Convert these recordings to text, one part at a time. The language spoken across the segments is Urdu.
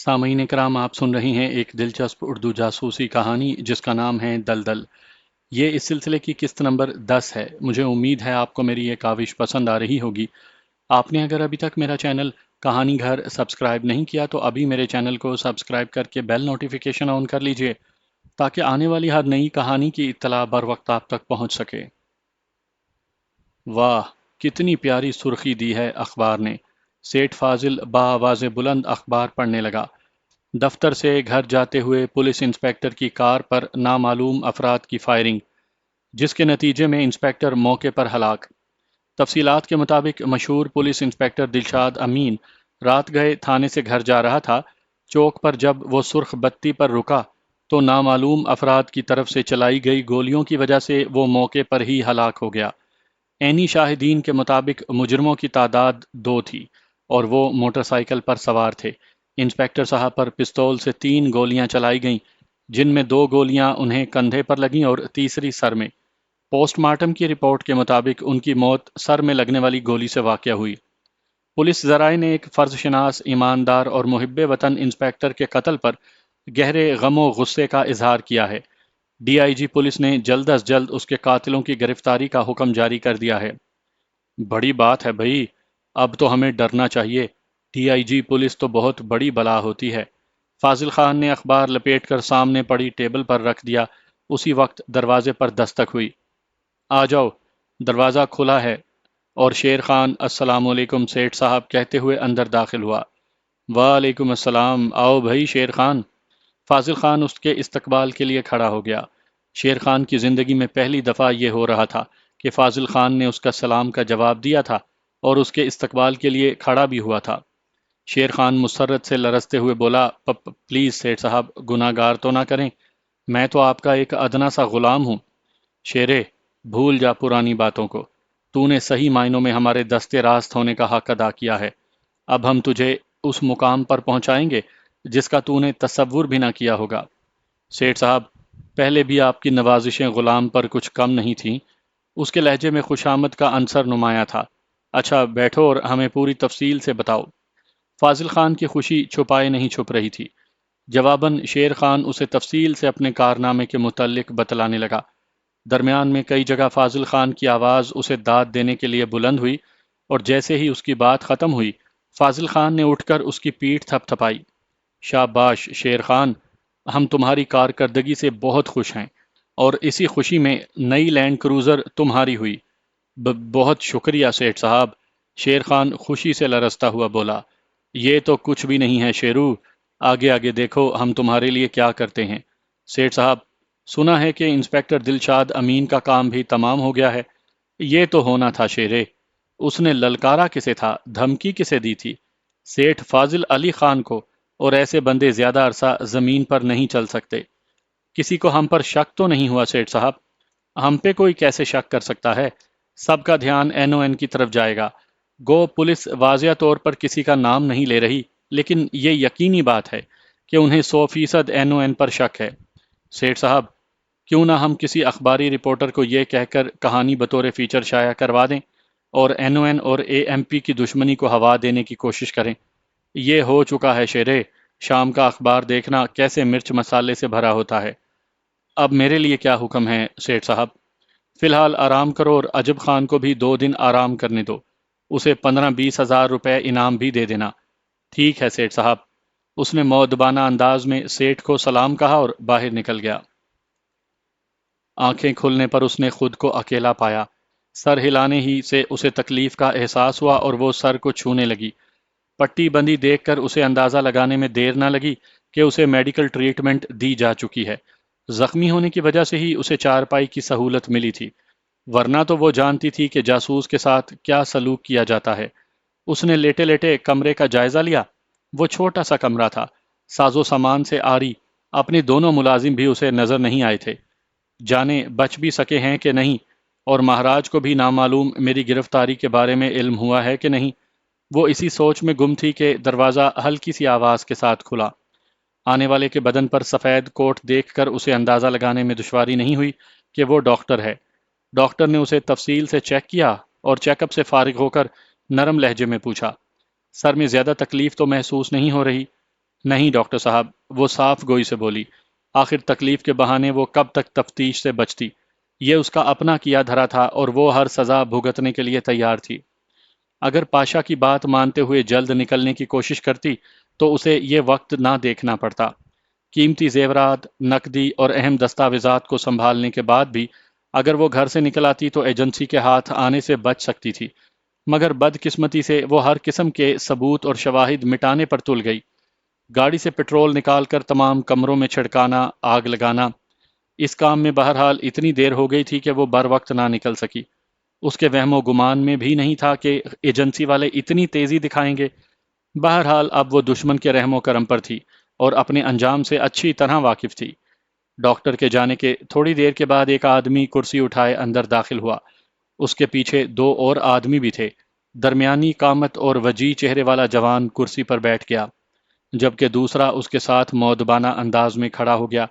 سامعین کرام، آپ سن رہے ہیں ایک دلچسپ اردو جاسوسی کہانی جس کا نام ہے دلدل۔ یہ اس سلسلے کی قسط نمبر 10 ہے۔ مجھے امید ہے آپ کو میری یہ کاوش پسند آ رہی ہوگی۔ آپ نے اگر ابھی تک میرا چینل کہانی گھر سبسکرائب نہیں کیا تو ابھی میرے چینل کو سبسکرائب کر کے بیل نوٹیفیکیشن آن کر لیجئے تاکہ آنے والی ہر نئی کہانی کی اطلاع بر وقت آپ تک پہنچ سکے۔ واہ، کتنی پیاری سرخی دی ہے اخبار نے۔ سیٹھ فاضل بآواز بلند اخبار پڑھنے لگا۔ دفتر سے گھر جاتے ہوئے پولیس انسپکٹر کی کار پر نامعلوم افراد کی فائرنگ، جس کے نتیجے میں انسپکٹر موقع پر ہلاک۔ تفصیلات کے مطابق مشہور پولیس انسپکٹر دلشاد امین رات گئے تھانے سے گھر جا رہا تھا۔ چوک پر جب وہ سرخ بتی پر رکا تو نامعلوم افراد کی طرف سے چلائی گئی گولیوں کی وجہ سے وہ موقع پر ہی ہلاک ہو گیا۔ عینی شاہدین کے مطابق مجرموں کی تعداد 2 تھی اور وہ موٹر سائیکل پر سوار تھے۔ انسپکٹر صاحب پر پستول سے 3 گولیاں چلائی گئیں، جن میں 2 گولیاں انہیں کندھے پر لگیں اور تیسری سر میں۔ پوسٹ مارٹم کی رپورٹ کے مطابق ان کی موت سر میں لگنے والی گولی سے واقع ہوئی۔ پولیس ذرائع نے ایک فرض شناس، ایماندار اور محب وطن انسپکٹر کے قتل پر گہرے غم و غصے کا اظہار کیا ہے۔ ڈی آئی جی پولیس نے جلد از جلد اس کے قاتلوں کی گرفتاری کا حکم جاری کر دیا ہے۔ بڑی بات ہے بھائی، اب تو ہمیں ڈرنا چاہیے۔ ڈی آئی جی پولیس تو بہت بڑی بلا ہوتی ہے۔ فاضل خان نے اخبار لپیٹ کر سامنے پڑی ٹیبل پر رکھ دیا۔ اسی وقت دروازے پر دستک ہوئی۔ آ جاؤ، دروازہ کھلا ہے، اور شیر خان السلام علیکم سیٹھ صاحب کہتے ہوئے اندر داخل ہوا۔ وعلیکم السلام، آؤ بھائی شیر خان۔ فاضل خان اس کے استقبال کے لیے کھڑا ہو گیا۔ شیر خان کی زندگی میں پہلی دفعہ یہ ہو رہا تھا کہ فاضل خان نے اس کا سلام کا جواب دیا تھا اور اس کے استقبال کے لیے کھڑا بھی ہوا تھا۔ شیر خان مسرت سے لرزتے ہوئے بولا، پلیز سیٹھ صاحب، گناہ گار تو نہ کریں، میں تو آپ کا ایک ادنا سا غلام ہوں۔ شیرے، بھول جا پرانی باتوں کو۔ تو نے صحیح معنوں میں ہمارے دستے راست ہونے کا حق ادا کیا ہے۔ اب ہم تجھے اس مقام پر پہنچائیں گے جس کا تو نے تصور بھی نہ کیا ہوگا۔ سیٹھ صاحب، پہلے بھی آپ کی نوازشیں غلام پر کچھ کم نہیں تھیں۔ اس کے لہجے میں خوشامد کا عنصر نمایاں تھا۔ اچھا بیٹھو اور ہمیں پوری تفصیل سے بتاؤ۔ فاضل خان کی خوشی چھپائے نہیں چھپ رہی تھی۔ جواباً شیر خان اسے تفصیل سے اپنے کارنامے کے متعلق بتلانے لگا۔ درمیان میں کئی جگہ فاضل خان کی آواز اسے داد دینے کے لیے بلند ہوئی، اور جیسے ہی اس کی بات ختم ہوئی فاضل خان نے اٹھ کر اس کی پیٹھ تھپ تھپائی۔ شاباش شیر خان، ہم تمہاری کارکردگی سے بہت خوش ہیں، اور اسی خوشی میں نئی لینڈ کروزر تمہاری ہوئی۔ بہت شکریہ سیٹھ صاحب، شیر خان خوشی سے لرزتا ہوا بولا۔ یہ تو کچھ بھی نہیں ہے شیرو، آگے آگے دیکھو ہم تمہارے لیے کیا کرتے ہیں۔ سیٹھ صاحب، سنا ہے کہ انسپکٹر دلشاد امین کا کام بھی تمام ہو گیا ہے۔ یہ تو ہونا تھا شیرے، اس نے للکارا کسے تھا، دھمکی کسے دی تھی؟ سیٹھ فاضل علی خان کو، اور ایسے بندے زیادہ عرصہ زمین پر نہیں چل سکتے۔ کسی کو ہم پر شک تو نہیں ہوا سیٹھ صاحب؟ ہم پہ کوئی کیسے شک کر سکتا ہے؟ سب کا دھیان این او این کی طرف جائے گا۔ گو پولیس واضح طور پر کسی کا نام نہیں لے رہی، لیکن یہ یقینی بات ہے کہ انہیں 100% این او این پر شک ہے۔ سیٹھ صاحب، کیوں نہ ہم کسی اخباری رپورٹر کو یہ کہہ کر کہانی بطور فیچر شائع کروا دیں اور این او این اور اے ایم پی کی دشمنی کو ہوا دینے کی کوشش کریں؟ یہ ہو چکا ہے شیرے، شام کا اخبار دیکھنا کیسے مرچ مسالے سے بھرا ہوتا ہے۔ اب میرے لیے کیا حکم ہے سیٹھ صاحب؟ فی الحال آرام کرو اور عجب خان کو بھی 2 دن آرام کرنے دو۔ اسے 15-20 ہزار روپے انعام بھی دے دینا۔ ٹھیک ہے سیٹھ صاحب۔ اس نے مؤدبانہ انداز میں سیٹھ کو سلام کہا اور باہر نکل گیا۔ آنکھیں کھلنے پر اس نے خود کو اکیلا پایا۔ سر ہلانے ہی سے اسے تکلیف کا احساس ہوا اور وہ سر کو چھونے لگی۔ پٹی بندی دیکھ کر اسے اندازہ لگانے میں دیر نہ لگی کہ اسے میڈیکل ٹریٹمنٹ دی جا چکی ہے۔ زخمی ہونے کی وجہ سے ہی اسے چارپائی کی سہولت ملی تھی، ورنہ تو وہ جانتی تھی کہ جاسوس کے ساتھ کیا سلوک کیا جاتا ہے۔ اس نے لیٹے لیٹے کمرے کا جائزہ لیا۔ وہ چھوٹا سا کمرہ تھا، ساز و سامان سے عاری۔ اپنے دونوں ملازم بھی اسے نظر نہیں آئے تھے، جانے بچ بھی سکے ہیں کہ نہیں، اور مہاراج کو بھی نامعلوم میری گرفتاری کے بارے میں علم ہوا ہے کہ نہیں۔ وہ اسی سوچ میں گم تھی کہ دروازہ ہلکی سی آواز کے ساتھ کھلا۔ آنے والے کے بدن پر سفید کوٹ دیکھ کر اسے اندازہ لگانے میں دشواری نہیں ہوئی کہ وہ ڈاکٹر ہے۔ ڈاکٹر نے اسے تفصیل سے چیک کیا اور چیک اپ سے فارغ ہو کر نرم لہجے میں پوچھا، سر میں زیادہ تکلیف تو محسوس نہیں ہو رہی؟ نہیں ڈاکٹر صاحب، وہ صاف گوئی سے بولی۔ آخر تکلیف کے بہانے وہ کب تک تفتیش سے بچتی؟ یہ اس کا اپنا کیا دھرا تھا اور وہ ہر سزا بھگتنے کے لیے تیار تھی۔ اگر پاشا کی بات مانتے ہوئے جلد نکلنے کی کوشش کرتی تو اسے یہ وقت نہ دیکھنا پڑتا۔ قیمتی زیورات، نقدی اور اہم دستاویزات کو سنبھالنے کے بعد بھی اگر وہ گھر سے نکل آتی تو ایجنسی کے ہاتھ آنے سے بچ سکتی تھی، مگر بدقسمتی سے وہ ہر قسم کے ثبوت اور شواہد مٹانے پر تل گئی۔ گاڑی سے پٹرول نکال کر تمام کمروں میں چھڑکانا، آگ لگانا، اس کام میں بہرحال اتنی دیر ہو گئی تھی کہ وہ بر وقت نہ نکل سکی۔ اس کے وہم و گمان میں بھی نہیں تھا کہ ایجنسی والے اتنی تیزی دکھائیں گے۔ بہرحال اب وہ دشمن کے رحم و کرم پر تھی اور اپنے انجام سے اچھی طرح واقف تھی۔ ڈاکٹر کے جانے کے تھوڑی دیر کے بعد ایک آدمی کرسی اٹھائے اندر داخل ہوا۔ اس کے پیچھے دو اور آدمی بھی تھے۔ درمیانی قامت اور وجیح چہرے والا جوان کرسی پر بیٹھ گیا، جبکہ دوسرا اس کے ساتھ مؤدبانہ انداز میں کھڑا ہو گیا۔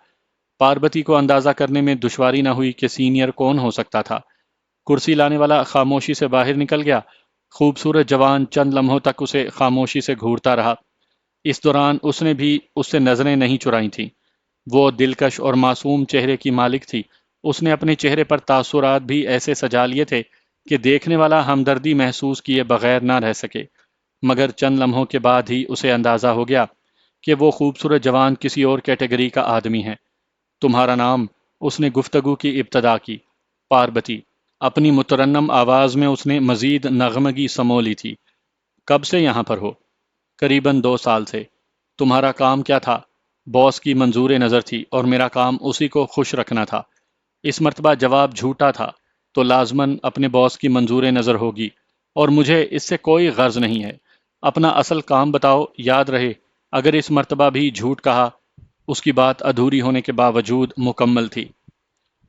پاربتی کو اندازہ کرنے میں دشواری نہ ہوئی کہ سینئر کون ہو سکتا تھا۔ کرسی لانے والا خاموشی سے باہر نکل گیا۔ خوبصورت جوان چند لمحوں تک اسے خاموشی سے گھورتا رہا۔ اس دوران اس نے بھی اس سے نظریں نہیں چرائی تھیں۔ وہ دلکش اور معصوم چہرے کی مالک تھی۔ اس نے اپنے چہرے پر تاثرات بھی ایسے سجا لیے تھے کہ دیکھنے والا ہمدردی محسوس کیے بغیر نہ رہ سکے، مگر چند لمحوں کے بعد ہی اسے اندازہ ہو گیا کہ وہ خوبصورت جوان کسی اور کیٹیگری کا آدمی ہے۔ تمہارا نام؟ اس نے گفتگو کی ابتدا کی۔ پاربتی۔ اپنی مترنم آواز میں اس نے مزید نغمگی سمو لی تھی۔ کب سے یہاں پر ہو؟ قریباً 2 سال سے۔ تمہارا کام کیا تھا؟ باس کی منظور نظر تھی اور میرا کام اسی کو خوش رکھنا تھا۔ اس مرتبہ جواب جھوٹا تھا تو لازماً اپنے باس کی منظور نظر ہوگی، اور مجھے اس سے کوئی غرض نہیں ہے۔ اپنا اصل کام بتاؤ، یاد رہے اگر اس مرتبہ بھی جھوٹ کہا۔ اس کی بات ادھوری ہونے کے باوجود مکمل تھی۔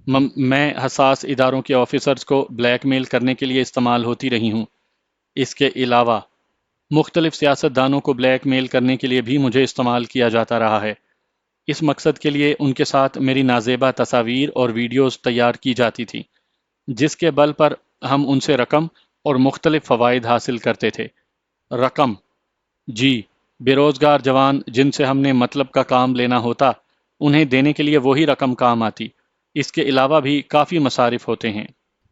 میں حساس اداروں کے آفیسرز کو بلیک میل کرنے کے لیے استعمال ہوتی رہی ہوں۔ اس کے علاوہ مختلف سیاست دانوں کو بلیک میل کرنے کے لیے بھی مجھے استعمال کیا جاتا رہا ہے۔ اس مقصد کے لیے ان کے ساتھ میری نازیبا تصاویر اور ویڈیوز تیار کی جاتی تھی، جس کے بل پر ہم ان سے رقم اور مختلف فوائد حاصل کرتے تھے۔ رقم؟ جی، بے روزگار جوان جن سے ہم نے مطلب کا کام لینا ہوتا، انہیں دینے کے لیے وہی رقم کام آتی۔ اس کے علاوہ بھی کافی مصارف ہوتے ہیں،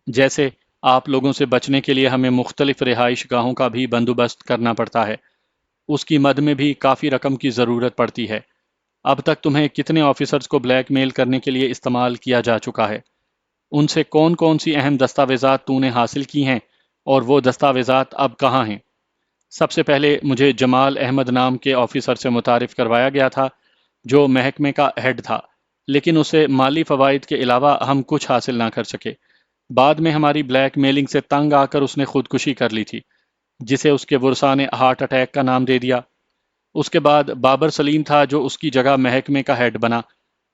جیسے آپ لوگوں سے بچنے کے لیے ہمیں مختلف رہائش گاہوں کا بھی بندوبست کرنا پڑتا ہے۔ اس کی مد میں بھی کافی رقم کی ضرورت پڑتی ہے۔ اب تک تمہیں کتنے آفیسرز کو بلیک میل کرنے کے لیے استعمال کیا جا چکا ہے؟ ان سے کون کون سی اہم دستاویزات تو نے حاصل کی ہیں، اور وہ دستاویزات اب کہاں ہیں؟ سب سے پہلے مجھے جمال احمد نام کے آفیسر سے متعارف کروایا گیا تھا، جو محکمے کا ہیڈ تھا، لیکن اسے مالی فوائد کے علاوہ ہم کچھ حاصل نہ کر سکے۔ بعد میں ہماری بلیک میلنگ سے تنگ آ کر اس نے خودکشی کر لی تھی، جسے اس کے ورثاء نے ہارٹ اٹیک کا نام دے دیا۔ اس کے بعد بابر سلیم تھا جو اس کی جگہ محکمے کا ہیڈ بنا۔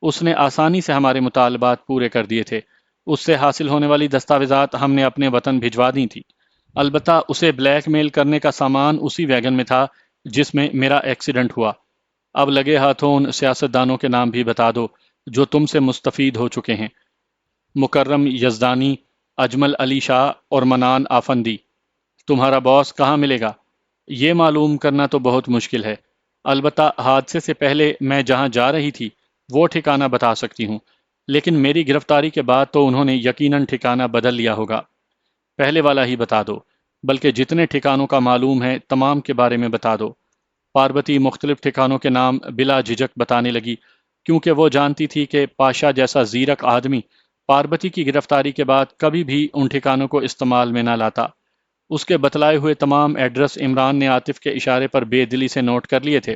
اس نے آسانی سے ہمارے مطالبات پورے کر دیے تھے۔ اس سے حاصل ہونے والی دستاویزات ہم نے اپنے وطن بھجوا دی تھی۔ البتہ اسے بلیک میل کرنے کا سامان اسی ویگن میں تھا جس میں میرا ایکسیڈنٹ ہوا۔ اب لگے ہاتھوں ان سیاست دانوں کے نام بھی بتا دو جو تم سے مستفید ہو چکے ہیں۔ مکرم یزدانی، اجمل علی شاہ اور منان آفندی۔ تمہارا باس کہاں ملے گا؟ یہ معلوم کرنا تو بہت مشکل ہے، البتہ حادثے سے پہلے میں جہاں جا رہی تھی وہ ٹھکانہ بتا سکتی ہوں، لیکن میری گرفتاری کے بعد تو انہوں نے یقیناً ٹھکانہ بدل لیا ہوگا۔ پہلے والا ہی بتا دو، بلکہ جتنے ٹھکانوں کا معلوم ہے تمام کے بارے میں بتا دو۔ پاربتی مختلف ٹھکانوں کے نام بلا جھجک بتانے لگی، کیونکہ وہ جانتی تھی کہ پاشا جیسا زیرک آدمی پاربتی کی گرفتاری کے بعد کبھی بھی ان ٹھکانوں کو استعمال میں نہ لاتا۔ اس کے بتلائے ہوئے تمام ایڈریس عمران نے عاطف کے اشارے پر بے دلی سے نوٹ کر لیے تھے۔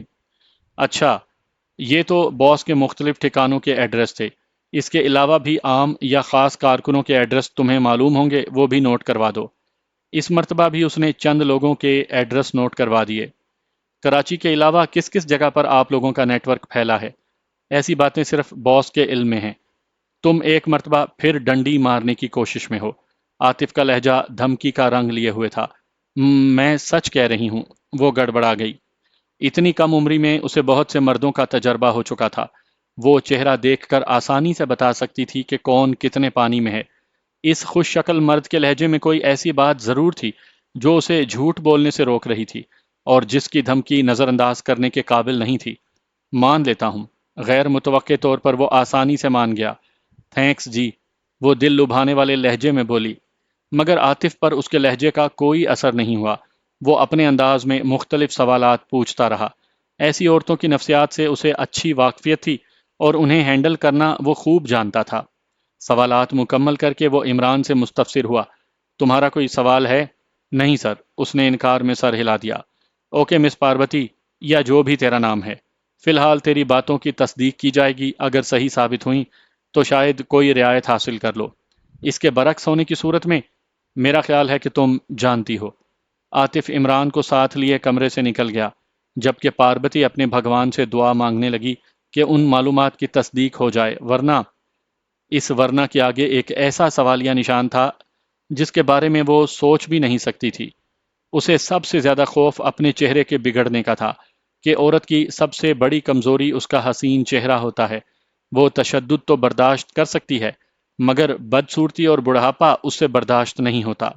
اچھا، یہ تو باس کے مختلف ٹھکانوں کے ایڈریس تھے۔ اس کے علاوہ بھی عام یا خاص کارکنوں کے ایڈریس تمہیں معلوم ہوں گے، وہ بھی نوٹ کروا دو۔ اس مرتبہ بھی اس نے چند لوگوں کے ایڈریس نوٹ کروا دیے۔ کراچی کے علاوہ کس کس جگہ پر آپ لوگوں کا نیٹ ورک پھیلا ہے؟ ایسی باتیں صرف باس کے علم میں ہیں۔ تم ایک مرتبہ پھر ڈنڈی مارنے کی کوشش میں ہو۔ عاطف کا لہجہ دھمکی کا رنگ لیے ہوئے تھا۔ میں سچ کہہ رہی ہوں، وہ گڑبڑا گئی۔ اتنی کم عمری میں اسے بہت سے مردوں کا تجربہ ہو چکا تھا۔ وہ چہرہ دیکھ کر آسانی سے بتا سکتی تھی کہ کون کتنے پانی میں ہے۔ اس خوش شکل مرد کے لہجے میں کوئی ایسی بات ضرور تھی جو اسے جھوٹ بولنے سے روک رہی تھی، اور جس کی دھمکی نظر انداز کرنے کے قابل نہیں تھی۔ مان لیتا ہوں۔ غیر متوقع طور پر وہ آسانی سے مان گیا۔ تھینکس جی، وہ دل لبھانے والے لہجے میں بولی، مگر عاطف پر اس کے لہجے کا کوئی اثر نہیں ہوا۔ وہ اپنے انداز میں مختلف سوالات پوچھتا رہا۔ ایسی عورتوں کی نفسیات سے اسے اچھی واقفیت تھی اور انہیں ہینڈل کرنا وہ خوب جانتا تھا۔ سوالات مکمل کر کے وہ عمران سے مستفسر ہوا، تمہارا کوئی سوال ہے؟ نہیں سر، اس نے انکار میں سر ہلا دیا۔ اوکے مس پاروتی، یا جو بھی تیرا نام ہے، فی الحال تیری باتوں کی تصدیق کی جائے گی، اگر صحیح ثابت ہوئیں تو شاید کوئی رعایت حاصل کر لو۔ اس کے برعکس ہونے کی صورت میں میرا خیال ہے کہ تم جانتی ہو۔ عاطف عمران کو ساتھ لیے کمرے سے نکل گیا، جبکہ پاروتی اپنے بھگوان سے دعا مانگنے لگی کہ ان معلومات کی تصدیق ہو جائے، ورنہ اس ورنہ کے آگے ایک ایسا سوالیہ نشان تھا جس کے بارے میں وہ سوچ بھی نہیں سکتی تھی۔ اسے سب سے زیادہ خوف اپنے چہرے کے بگڑنے کا تھا کہ عورت کی سب سے بڑی کمزوری اس کا حسین چہرہ ہوتا ہے۔ وہ تشدد تو برداشت کر سکتی ہے، مگر بدصورتی اور بڑھاپا اس سے برداشت نہیں ہوتا۔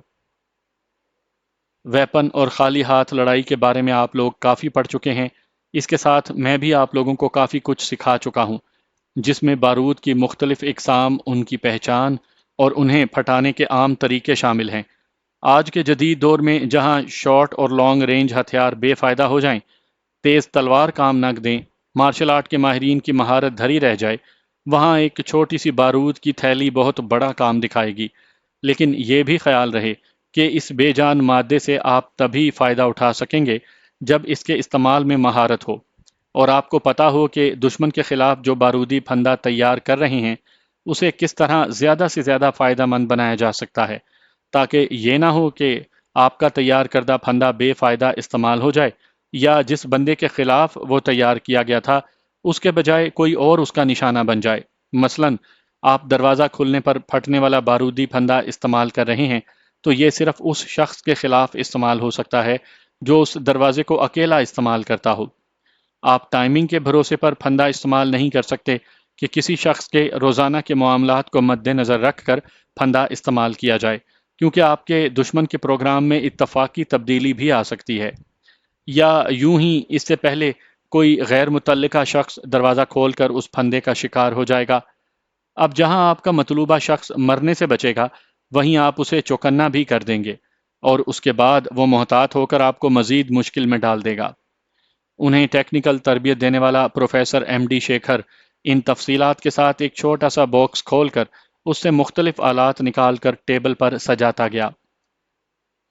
ویپن اور خالی ہاتھ لڑائی کے بارے میں آپ لوگ کافی پڑھ چکے ہیں، اس کے ساتھ میں بھی آپ لوگوں کو کافی کچھ سکھا چکا ہوں، جس میں بارود کی مختلف اقسام، ان کی پہچان اور انہیں پھٹانے کے عام طریقے شامل ہیں۔ آج کے جدید دور میں جہاں شارٹ اور لانگ رینج ہتھیار بے فائدہ ہو جائیں، تیز تلوار کام نہ دیں، مارشل آرٹ کے ماہرین کی مہارت دھری رہ جائے، وہاں ایک چھوٹی سی بارود کی تھیلی بہت بڑا کام دکھائے گی۔ لیکن یہ بھی خیال رہے کہ اس بے جان مادے سے آپ تبھی فائدہ اٹھا سکیں گے جب اس کے استعمال میں مہارت ہو، اور آپ کو پتا ہو کہ دشمن کے خلاف جو بارودی پھندا تیار کر رہے ہیں اسے کس طرح زیادہ سے زیادہ فائدہ مند بنایا جا سکتا ہے، تاکہ یہ نہ ہو کہ آپ کا تیار کردہ پھندا بے فائدہ استعمال ہو جائے، یا جس بندے کے خلاف وہ تیار کیا گیا تھا اس کے بجائے کوئی اور اس کا نشانہ بن جائے۔ مثلاً آپ دروازہ کھلنے پر پھٹنے والا بارودی پھندا استعمال کر رہے ہیں تو یہ صرف اس شخص کے خلاف استعمال ہو سکتا ہے جو اس دروازے کو اکیلا استعمال کرتا ہو۔ آپ ٹائمنگ کے بھروسے پر پھندا استعمال نہیں کر سکتے کہ کسی شخص کے روزانہ کے معاملات کو مد نظر رکھ کر پھندا استعمال کیا جائے، کیونکہ آپ کے دشمن کے پروگرام میں اتفاقی تبدیلی بھی آ سکتی ہے، یا یوں ہی اس سے پہلے کوئی غیر متعلقہ شخص دروازہ کھول کر اس پھندے کا شکار ہو جائے گا۔ اب جہاں آپ کا مطلوبہ شخص مرنے سے بچے گا، وہیں آپ اسے چوکنا بھی کر دیں گے، اور اس کے بعد وہ محتاط ہو کر آپ کو مزید مشکل میں ڈال دے گا۔ انہیں ٹیکنیکل تربیت دینے والا پروفیسر ایم ڈی شیکھر ان تفصیلات کے ساتھ ایک چھوٹا سا باکس کھول کر اس سے مختلف آلات نکال کر ٹیبل پر سجاتا گیا۔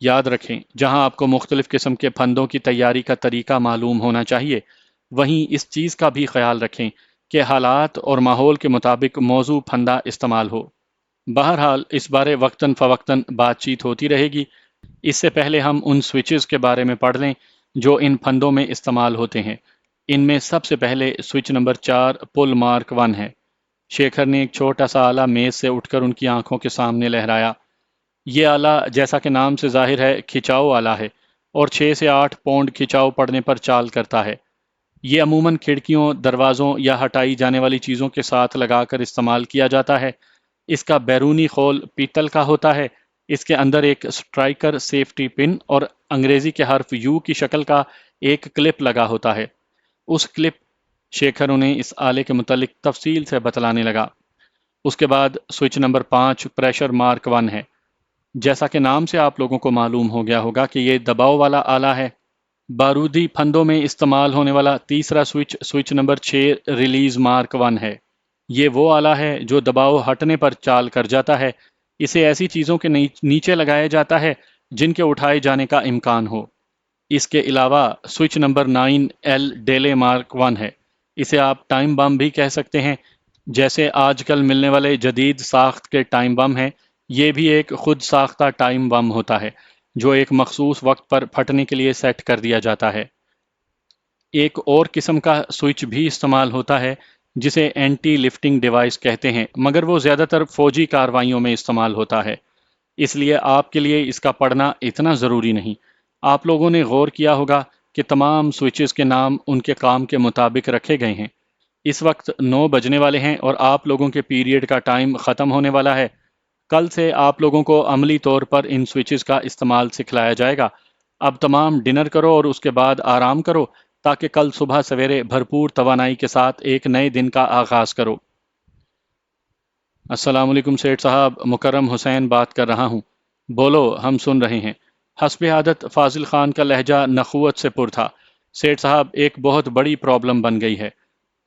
یاد رکھیں، جہاں آپ کو مختلف قسم کے پھندوں کی تیاری کا طریقہ معلوم ہونا چاہیے، وہیں اس چیز کا بھی خیال رکھیں کہ حالات اور ماحول کے مطابق موزوں پھندا استعمال ہو۔ بہرحال اس بارے وقتاً فوقتاً بات چیت ہوتی رہے گی۔ اس سے پہلے ہم ان سوئچز کے بارے میں پڑھ لیں جو ان پھندوں میں استعمال ہوتے ہیں۔ ان میں سب سے پہلے سوئچ نمبر 4 پل مارک 1 ہے۔ شیکھر نے ایک چھوٹا سا آلہ میز سے اٹھ کر ان کی آنکھوں کے سامنے لہرایا۔ یہ آلہ جیسا کہ نام سے ظاہر ہے کھچاؤ آلہ ہے، اور 6 سے 8 پاؤنڈ کھچاؤ پڑنے پر چال کرتا ہے۔ یہ عموماً کھڑکیوں، دروازوں یا ہٹائی جانے والی چیزوں کے ساتھ لگا کر استعمال کیا جاتا ہے۔ اس کا بیرونی خول پیتل کا ہوتا ہے۔ اس کے اندر ایک سٹرائکر سیفٹی پن اور انگریزی کے حرف یو کی شکل کا ایک کلپ لگا ہوتا ہے۔ اس کلپ شیکھر انہیں اس آلے کے متعلق تفصیل سے بتلانے لگا۔ اس کے بعد سوئچ نمبر 5 پریشر مارک 1 ہے۔ جیسا کہ نام سے آپ لوگوں کو معلوم ہو گیا ہوگا کہ یہ دباؤ والا آلہ ہے۔ بارودی پھندوں میں استعمال ہونے والا تیسرا switch, switch number 6 release mark 1 ہے۔ یہ وہ آلہ ہے جو دباؤ ہٹنے پر چال کر جاتا ہے۔ اسے ایسی چیزوں کے نیچے لگایا جاتا ہے جن کے اٹھائے جانے کا امکان ہو۔ اس کے علاوہ switch number 9 L delay mark 1 ہے۔ اسے آپ ٹائم بم بھی کہہ سکتے ہیں۔ جیسے آج کل ملنے والے جدید ساخت کے ٹائم بم ہیں، یہ بھی ایک خود ساختہ ٹائم بم ہوتا ہے جو ایک مخصوص وقت پر پھٹنے کے لیے سیٹ کر دیا جاتا ہے۔ ایک اور قسم کا سوئچ بھی استعمال ہوتا ہے جسے اینٹی لفٹنگ ڈیوائس کہتے ہیں، مگر وہ زیادہ تر فوجی کارروائیوں میں استعمال ہوتا ہے، اس لیے آپ کے لیے اس کا پڑھنا اتنا ضروری نہیں۔ آپ لوگوں نے غور کیا ہوگا کہ تمام سوئچز کے نام ان کے کام کے مطابق رکھے گئے ہیں۔ اس وقت 9 بجنے والے ہیں اور آپ لوگوں کے پیریڈ کا ٹائم ختم ہونے والا ہے۔ کل سے آپ لوگوں کو عملی طور پر ان سوئچز کا استعمال سکھلایا جائے گا۔ اب تمام ڈنر کرو اور اس کے بعد آرام کرو، تاکہ کل صبح سویرے بھرپور توانائی کے ساتھ ایک نئے دن کا آغاز کرو۔ السلام علیکم سیٹھ صاحب، مکرم حسین بات کر رہا ہوں۔ بولو، ہم سن رہے ہیں۔ حسب عادت فاضل خان کا لہجہ نخوت سے پر تھا۔ سیٹھ صاحب، ایک بہت بڑی پرابلم بن گئی ہے۔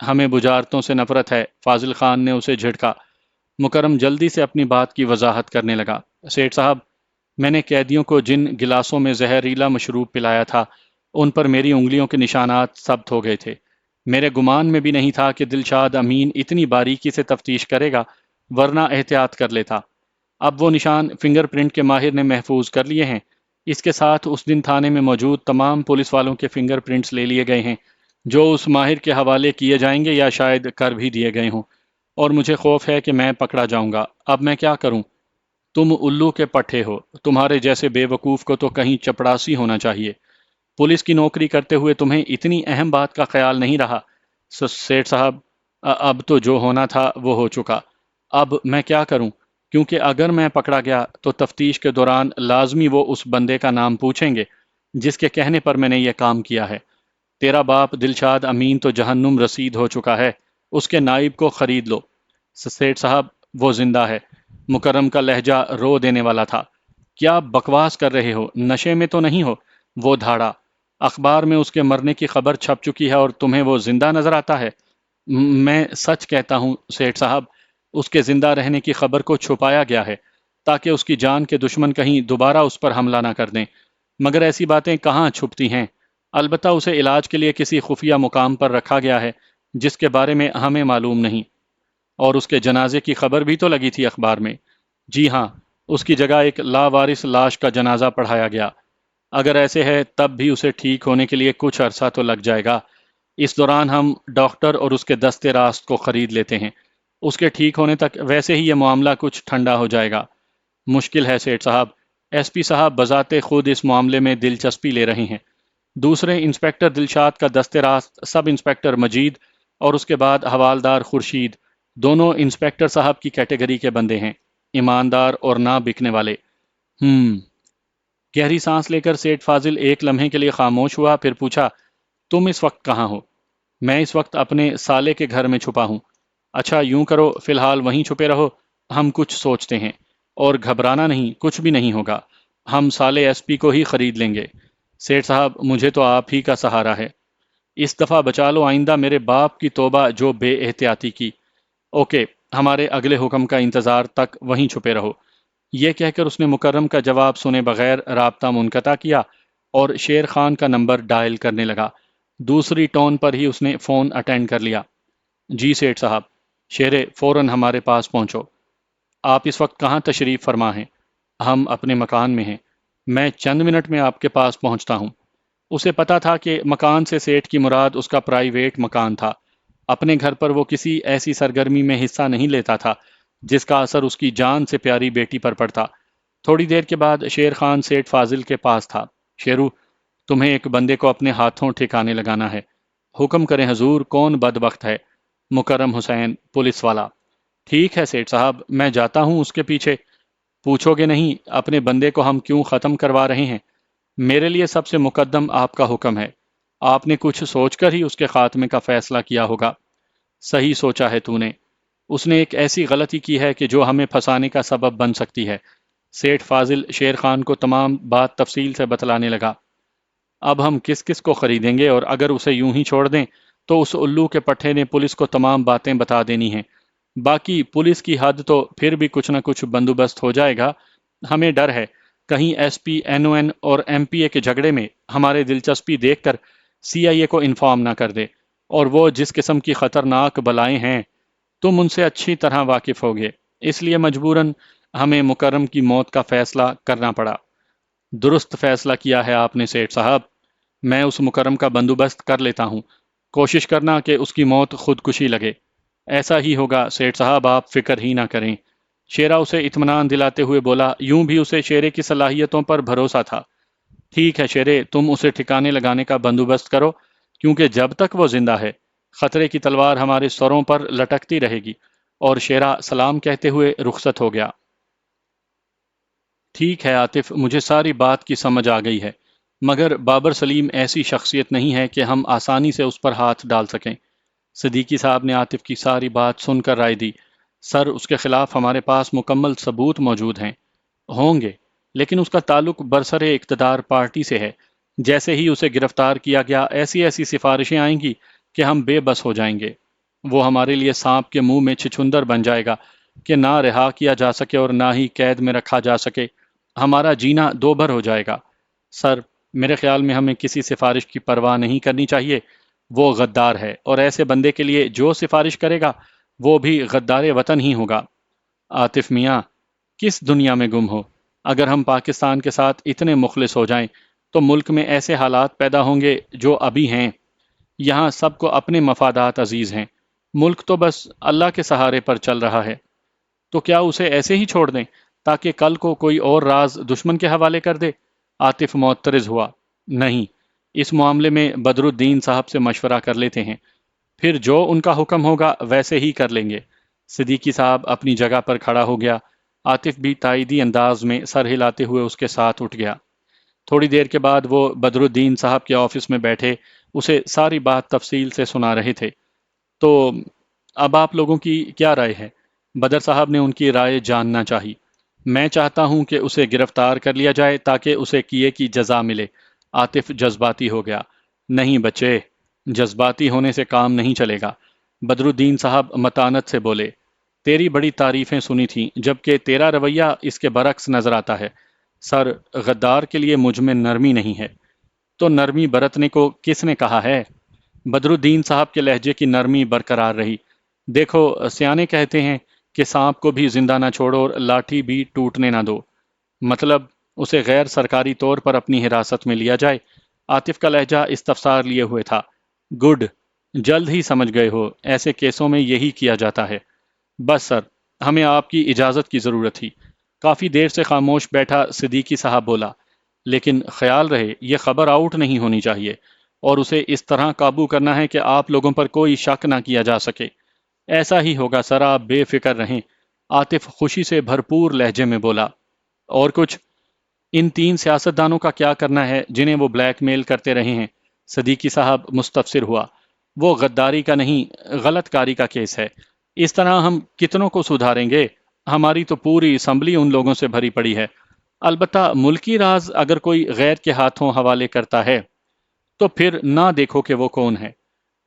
ہمیں بجارتوں سے نفرت ہے، فاضل خان نے اسے جھڑکا۔ مکرم جلدی سے اپنی بات کی وضاحت کرنے لگا۔ سیٹھ صاحب، میں نے قیدیوں کو جن گلاسوں میں زہریلا مشروب پلایا تھا ان پر میری انگلیوں کے نشانات ثبت ہو گئے تھے۔ میرے گمان میں بھی نہیں تھا کہ دلشاد امین اتنی باریکی سے تفتیش کرے گا، ورنہ احتیاط کر لیتا۔ اب وہ نشان فنگر پرنٹ کے ماہر نے محفوظ کر لیے ہیں۔ اس کے ساتھ اس دن تھانے میں موجود تمام پولیس والوں کے فنگر پرنٹس لے لیے گئے ہیں، جو اس ماہر کے حوالے کیے جائیں گے یا شاید کر بھی دیے گئے ہوں، اور مجھے خوف ہے کہ میں پکڑا جاؤں گا۔ اب میں کیا کروں؟ تم الو کے پٹھے ہو، تمہارے جیسے بے وقوف کو تو کہیں چپڑاسی ہونا چاہیے۔ پولیس کی نوکری کرتے ہوئے تمہیں اتنی اہم بات کا خیال نہیں رہا۔ سیٹھ صاحب، اب تو جو ہونا تھا وہ ہو چکا۔ اب میں کیا کروں؟ کیونکہ اگر میں پکڑا گیا تو تفتیش کے دوران لازمی وہ اس بندے کا نام پوچھیں گے جس کے کہنے پر میں نے یہ کام کیا ہے۔ تیرا باپ دلشاد امین تو جہنم رسید ہو چکا ہے، اس کے نائب کو خرید لو۔ سیٹھ صاحب، وہ زندہ ہے۔ مکرم کا لہجہ رو دینے والا تھا۔ کیا بکواس کر رہے ہو؟ نشے میں تو نہیں ہو؟ وہ دھاڑا۔ اخبار میں اس کے مرنے کی خبر چھپ چکی ہے اور تمہیں وہ زندہ نظر آتا ہے؟ میں سچ کہتا ہوں سیٹھ صاحب، اس کے زندہ رہنے کی خبر کو چھپایا گیا ہے تاکہ اس کی جان کے دشمن کہیں دوبارہ اس پر حملہ نہ کر دیں، مگر ایسی باتیں کہاں چھپتی ہیں؟ البتہ اسے علاج کے لیے کسی خفیہ مقام پر رکھا گیا ہے جس کے بارے میں ہمیں معلوم نہیں۔ اور اس کے جنازے کی خبر بھی تو لگی تھی اخبار میں۔ جی ہاں، اس کی جگہ ایک لاوارث لاش کا جنازہ پڑھایا گیا۔ اگر ایسے ہے تب بھی اسے ٹھیک ہونے کے لیے کچھ عرصہ تو لگ جائے گا۔ اس دوران ہم ڈاکٹر اور اس کے دستے راست کو خرید لیتے ہیں۔ اس کے ٹھیک ہونے تک ویسے ہی یہ معاملہ کچھ ٹھنڈا ہو جائے گا۔ مشکل ہے سیٹھ صاحب۔ ایس پی صاحب بذات خود اس معاملے میں دلچسپی لے رہے ہیں۔ دوسرے انسپکٹر دلشاد کا دستے راست سب انسپکٹر مجید اور اس کے بعد حوالدار خورشید، دونوں انسپکٹر صاحب کی کیٹیگری کے بندے ہیں، ایماندار اور نہ بکنے والے۔ گہری سانس لے کر سیٹھ فاضل ایک لمحے کے لیے خاموش ہوا، پھر پوچھا، تم اس وقت کہاں ہو؟ میں اس وقت اپنے سالے کے گھر میں چھپا ہوں۔ اچھا یوں کرو، فی الحال وہیں چھپے رہو، ہم کچھ سوچتے ہیں۔ اور گھبرانا نہیں، کچھ بھی نہیں ہوگا، ہم سالے ایس پی کو ہی خرید لیں گے۔ سیٹھ صاحب، مجھے تو آپ ہی کا سہارا ہے، اس دفعہ بچا لو، آئندہ میرے باپ کی توبہ جو بے احتیاطی کی۔ اوکے، ہمارے اگلے حکم کا انتظار تک وہیں چھپے رہو۔ یہ کہہ کر اس نے مکرم کا جواب سنے بغیر رابطہ منقطع کیا اور شیر خان کا نمبر ڈائل کرنے لگا۔ دوسری ٹون پر ہی اس نے فون اٹینڈ کر لیا۔ جی سیٹھ صاحب۔ شیرے، فوراً ہمارے پاس پہنچو۔ آپ اس وقت کہاں تشریف فرما ہیں؟ ہم اپنے مکان میں ہیں، میں چند منٹ میں آپ کے پاس پہنچتا ہوں۔ اسے پتا تھا کہ مکان سے سیٹھ کی مراد اس کا پرائیویٹ مکان تھا۔ اپنے گھر پر وہ کسی ایسی سرگرمی میں حصہ نہیں لیتا تھا جس کا اثر اس کی جان سے پیاری بیٹی پر پڑتا۔ تھوڑی دیر کے بعد شیر خان سیٹھ فاضل کے پاس تھا۔ شیرو، تمہیں ایک بندے کو اپنے ہاتھوں ٹھکانے لگانا ہے۔ حکم کریں حضور، کون بدبخت ہے؟ مکرم حسین، پولیس والا۔ ٹھیک ہے سیٹھ صاحب، میں جاتا ہوں اس کے پیچھے۔ پوچھو گے نہیں اپنے بندے کو ہم کیوں ختم کروا رہے ہیں؟ میرے لیے سب سے مقدم آپ کا حکم ہے۔ آپ نے کچھ سوچ کر ہی اس کے خاتمے کا فیصلہ کیا ہوگا۔ صحیح سوچا ہے تو نے۔ اس نے ایک ایسی غلطی کی ہے کہ جو ہمیں پھنسانے کا سبب بن سکتی ہے۔ سیٹھ فاضل شیر خان کو تمام بات تفصیل سے بتلانے لگا۔ اب ہم کس کس کو خریدیں گے، اور اگر اسے یوں ہی چھوڑ دیں تو اس الو کے پٹھے نے پولیس کو تمام باتیں بتا دینی ہیں۔ باقی پولیس کی حد تو پھر بھی کچھ نہ کچھ بندوبست ہو جائے گا۔ ہمیں ڈر ہے کہیں S P, N O N اور ایم پی اے کے جھگڑے میں ہمارے دلچسپی دیکھ کر سی آئی اے کو انفارم نہ کر دے، اور وہ جس قسم کی خطرناک بلائیں ہیں تم ان سے اچھی طرح واقف ہوگے، اس لیے مجبوراً ہمیں مکرم کی موت کا فیصلہ کرنا پڑا۔ درست فیصلہ کیا ہے آپ نے سیٹھ صاحب، میں اس مکرم کا بندوبست کر لیتا ہوں۔ کوشش کرنا کہ اس کی موت خودکشی لگے۔ ایسا ہی ہوگا سیٹھ صاحب، آپ فکر ہی نہ کریں۔ شیرا اسے اطمینان دلاتے ہوئے بولا، یوں بھی اسے شیرے کی صلاحیتوں پر بھروسہ تھا۔ ٹھیک ہے شیرے، تم اسے ٹھکانے لگانے کا بندوبست کرو، کیونکہ جب تک وہ زندہ ہے خطرے کی تلوار ہمارے سروں پر لٹکتی رہے گی۔ اور شیرا سلام کہتے ہوئے رخصت ہو گیا۔ ٹھیک ہے عاطف، مجھے ساری بات کی سمجھ آ گئی ہے۔ مگر بابر سلیم ایسی شخصیت نہیں ہے کہ ہم آسانی سے اس پر ہاتھ ڈال سکیں۔ صدیقی صاحب نے عاطف کی ساری بات سن کر رائے دی۔ سر، اس کے خلاف ہمارے پاس مکمل ثبوت موجود ہیں۔ ہوں گے، لیکن اس کا تعلق برسر اقتدار پارٹی سے ہے۔ جیسے ہی اسے گرفتار کیا گیا ایسی ایسی سفارشیں آئیں گی کہ ہم بے بس ہو جائیں گے۔ وہ ہمارے لیے سانپ کے منہ میں چھچھندر بن جائے گا کہ نہ رہا کیا جا سکے اور نہ ہی قید میں رکھا جا سکے۔ ہمارا جینا دو بھر ہو جائے گا۔ سر، میرے خیال میں ہمیں کسی سفارش کی پرواہ نہیں کرنی چاہیے۔ وہ غدار ہے اور ایسے بندے کے لیے جو سفارش کرے گا وہ بھی غدار وطن ہی ہوگا۔ عاطف میاں، کس دنیا میں گم ہو؟ اگر ہم پاکستان کے ساتھ اتنے مخلص ہو جائیں تو ملک میں ایسے حالات پیدا ہوں گے جو ابھی ہیں۔ یہاں سب کو اپنے مفادات عزیز ہیں۔ ملک تو بس اللہ کے سہارے پر چل رہا ہے۔ تو کیا اسے ایسے ہی چھوڑ دیں تاکہ کل کو کوئی اور راز دشمن کے حوالے کر دے؟ عاطف معترض ہوا۔ نہیں، اس معاملے میں بدر الدین صاحب سے مشورہ کر لیتے ہیں، پھر جو ان کا حکم ہوگا ویسے ہی کر لیں گے۔ صدیقی صاحب اپنی جگہ پر کھڑا ہو گیا۔ عاطف بھی تائیدی انداز میں سر ہلاتے ہوئے اس کے ساتھ اٹھ گیا۔ تھوڑی دیر کے بعد وہ بدر الدین صاحب کے آفس میں بیٹھے اسے ساری بات تفصیل سے سنا رہے تھے۔ تو اب آپ لوگوں کی کیا رائے ہے؟ بدر صاحب نے ان کی رائے جاننا چاہی۔ میں چاہتا ہوں کہ اسے گرفتار کر لیا جائے تاکہ اسے کیے کی جزا ملے۔ عاطف جذباتی ہو گیا۔ نہیں بچے، جذباتی ہونے سے کام نہیں چلے گا۔ بدر الدین صاحب متانت سے بولے۔ تیری بڑی تعریفیں سنی تھیں جبکہ تیرا رویہ اس کے برعکس نظر آتا ہے۔ سر، غدار کے لیے مجھ میں نرمی نہیں ہے۔ تو نرمی برتنے کو کس نے کہا ہے؟ بدر الدین صاحب کے لہجے کی نرمی برقرار رہی۔ دیکھو، سیانے کہتے ہیں کہ سانپ کو بھی زندہ نہ چھوڑو اور لاٹھی بھی ٹوٹنے نہ دو۔ مطلب اسے غیر سرکاری طور پر اپنی حراست میں لیا جائے۔ عاطف کا لہجہ استفسار لیے ہوئے تھا۔ گڈ، جلد ہی سمجھ گئے ہو، ایسے کیسوں میں یہی کیا جاتا ہے۔ بس سر، ہمیں آپ کی اجازت کی ضرورت تھی۔ کافی دیر سے خاموش بیٹھا صدیقی صاحب بولا، لیکن خیال رہے یہ خبر آؤٹ نہیں ہونی چاہیے اور اسے اس طرح قابو کرنا ہے کہ آپ لوگوں پر کوئی شک نہ کیا جا سکے۔ ایسا ہی ہوگا سر، آپ بے فکر رہیں۔ عاطف خوشی سے بھرپور لہجے میں بولا۔ اور کچھ؟ ان 3 سیاستدانوں کا کیا کرنا ہے جنہیں وہ بلیک میل کرتے رہے ہیں؟ صدیقی صاحب مستفسر ہوا۔ وہ غداری کا نہیں، غلط کاری کا کیس ہے۔ اس طرح ہم کتنوں کو سدھاریں گے؟ ہماری تو پوری اسمبلی ان لوگوں سے بھری پڑی ہے۔ البتہ ملکی راز اگر کوئی غیر کے ہاتھوں حوالے کرتا ہے تو پھر نہ دیکھو کہ وہ کون ہے۔